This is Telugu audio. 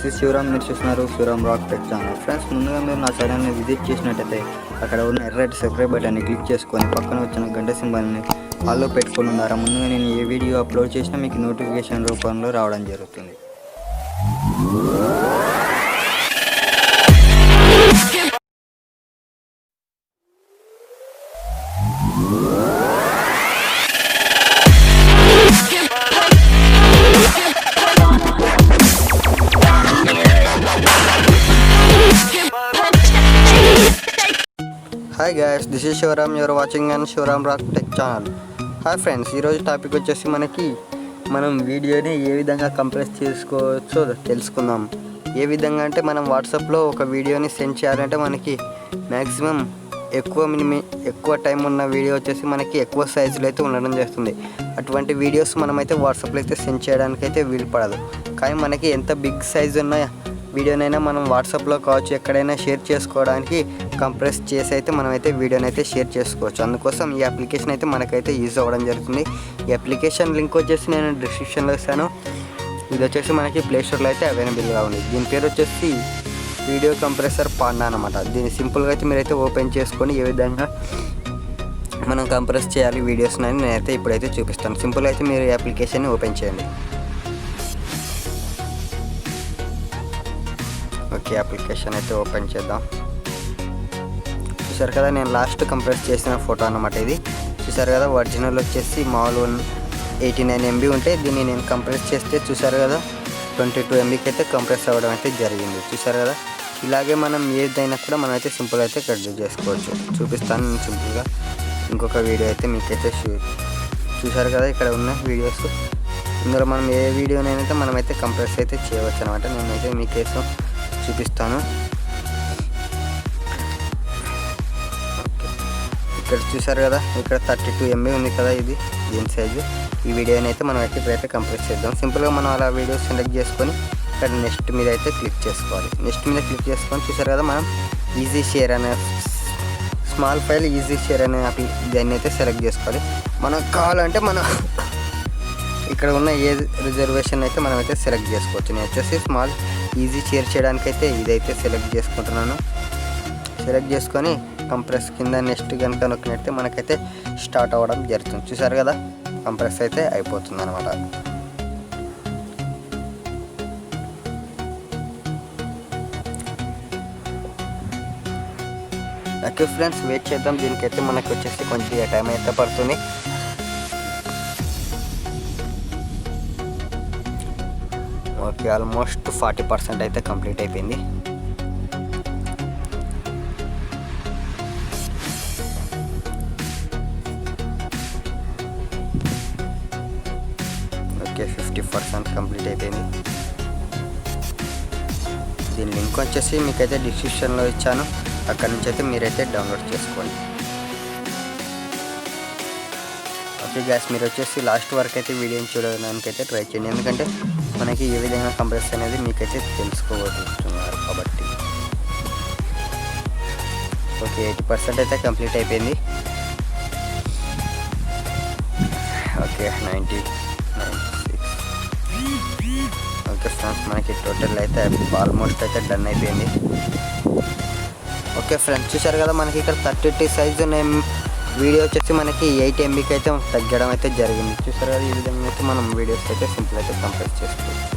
శివరామ్ మీరు చూస్తున్నారు Shivaram rock tech channel. Friends, ముందుగా మీరు నా ఛానల్ని విజిట్ చేసినట్టయితే అక్కడ ఉన్న ఎర్రటి సబ్స్క్రైబ్ బటన్ని క్లిక్ చేసుకొని పక్కన వచ్చిన గంట సింబల్ని ఆల్లో పెట్టుకొని ఉన్నారా. ముందుగా నేను ఏ వీడియో అప్లోడ్ చేసినా మీకు నోటిఫికేషన్ రూపంలో రావడం జరుగుతుంది. Hi guys, this is Shivaram. You are watching on Shivaram Rock Tech Channel. Hi friends, ఈరోజు టాపిక్ వచ్చేసి మనం వీడియోని ఏ విధంగా కంప్రెస్ చేసుకోవచ్చో తెలుసుకుందాం. ఏ విధంగా అంటే మనం వాట్సాప్లో ఒక వీడియోని సెండ్ చేయాలంటే మనకి మ్యాక్సిమం ఎక్కువ టైం ఉన్న వీడియో వచ్చేసి మనకి ఎక్కువ సైజులో అయితే ఉండడం చేస్తుంది. అటువంటి వీడియోస్ మనమైతే వాట్సాప్లో అయితే సెండ్ చేయడానికి అయితే వీలు పడదు. కానీ మనకి ఎంత బిగ్ సైజు ఉన్న వీడియోనైనా మనం వాట్సాప్లో కావచ్చు ఎక్కడైనా షేర్ చేసుకోవడానికి కంప్రెస్ చేసి అయితే మనమైతే వీడియోని అయితే షేర్ చేసుకోవచ్చు. అందుకోసం ఈ అప్లికేషన్ అయితే మనకైతే యూజ్ అవ్వడం జరుగుతుంది. ఈ అప్లికేషన్ లింక్ వచ్చేసి నేను డిస్క్రిప్షన్లో ఇస్తాను. ఇది వచ్చేసి మనకి ప్లేస్టోర్లో అయితే అవైలబుల్గా ఉంది. దీని పేరు వచ్చేసి వీడియో కంప్రెసర్ పాండా అనమాట. దీన్ని సింపుల్గా అయితే మీరైతే ఓపెన్ చేసుకొని ఏ విధంగా మనం కంప్రెస్ చేయాలి వీడియోస్ని అని నేనైతే ఇప్పుడైతే చూపిస్తాను. సింపుల్గా అయితే మీరు ఈ అప్లికేషన్ని ఓపెన్ చేయండి. ఓకే, అప్లికేషన్ అయితే ఓపెన్ చేద్దాం. చూసారు కదా, నేను లాస్ట్ కంప్రెస్ చేసిన ఫోటో అన్నమాట ఇది. చూసారు కదా, ఒరిజినల్ వచ్చేసి మామూలు 89 MB ఉంటే దీన్ని నేను కంప్రెస్ చేస్తే చూసారు కదా 22 MBకి అయితే కంప్రెస్ అవ్వడం అయితే జరిగింది. చూసారు కదా, ఇలాగే మనం ఏదైనా కూడా మనం అయితే సింపుల్ అయితే కట్ చేసుకోవచ్చు. చూపిస్తాను నేను సింపుల్గా. ఇంకొక వీడియో అయితే మీకైతే చూసారు కదా, ఇక్కడ ఉన్న వీడియోస్ ఇందులో మనం ఏ వీడియోనైతే మనమైతే కంప్రెస్ అయితే చేయవచ్చు అనమాట. నేనైతే మీకైతే చూపిస్తాను. ఓకే, ఇక్కడ చూసారు కదా, ఇక్కడ 32 MB ఉంది కదా, ఇది దీని సైజు. ఈ వీడియోని అయితే మనం అయితే ఇప్పుడైతే కంప్లీట్ చేద్దాం. సింపుల్గా మనం అలా వీడియో సెలెక్ట్ చేసుకొని ఇక్కడ నెక్స్ట్ మీద అయితే క్లిక్ చేసుకోవాలి. నెక్స్ట్ మీద క్లిక్ చేసుకొని చూసారు కదా, మనం ఈజీ షేర్ అనే స్మాల్ ఫైల్ ఈజీ షేర్ అనే దాన్ని అయితే సెలెక్ట్ చేసుకోవాలి. మనకు కావాలంటే మనం ఇక్కడ ఉన్న ఏ రిజర్వేషన్ అయితే మనమైతే సెలెక్ట్ చేసుకోవచ్చు. నేను వచ్చేసి స్మాల్ ఈజీ షేర్ చేయడానికి అయితే ఇదైతే సెలెక్ట్ చేసుకుంటున్నాను. సెలెక్ట్ చేసుకొని కంప్రెస్ కింద నెక్స్ట్ కనుక నొక్కినట్టే మనకైతే స్టార్ట్ అవ్వడం జరుగుతుంది. చూసారు కదా, కంప్రెస్ అయితే అయిపోతుంది అనమాట. ఓకే ఫ్రెండ్స్, వెయిట్ చేద్దాం. దీనికైతే మనకు వచ్చేసి కొంచెం టైం అయితే పడుతుంది. ఓకే, ఆల్మోస్ట్ 40% అయితే కంప్లీట్ అయిపోయింది. ఓకే, 50% కంప్లీట్ అయిపోయింది. దీని లింక్ వచ్చేసి మీకైతే డిస్క్రిప్షన్లో ఇచ్చాను. అక్కడ నుంచి అయితే మీరైతే డౌన్లోడ్ చేసుకోండి. ఓకే గ్యాస్, మీరు వచ్చేసి లాస్ట్ వరకు అయితే వీడియోని చూడడానికి అయితే ట్రై చేయండి. ఎందుకంటే మనకి ఏ విధంగా కంప్రెస్ అనేది మీకైతే తెలుసుకోబోతున్నారు కాబట్టి. ఓకే, 80% అయితే కంప్లీట్ అయిపోయింది. ఓకే, 96. ఓకే ఫ్రెండ్స్, మనకి టోటల్ అయితే ఆల్మోస్ట్ అయితే డన్ అయిపోయింది. ఓకే ఫ్రెండ్స్, చూసారు కదా, మనకి ఇక్కడ 32 సైజు వీడియో వచ్చేసి మనకి 8 MBకి అయితే తగ్గడం అయితే జరిగింది. చూసారు కదా, ఈ విధంగా అయితే మనం వీడియోస్ అయితే సింపుల్ అయితే కంప్రెస్ చేసుకోవచ్చు.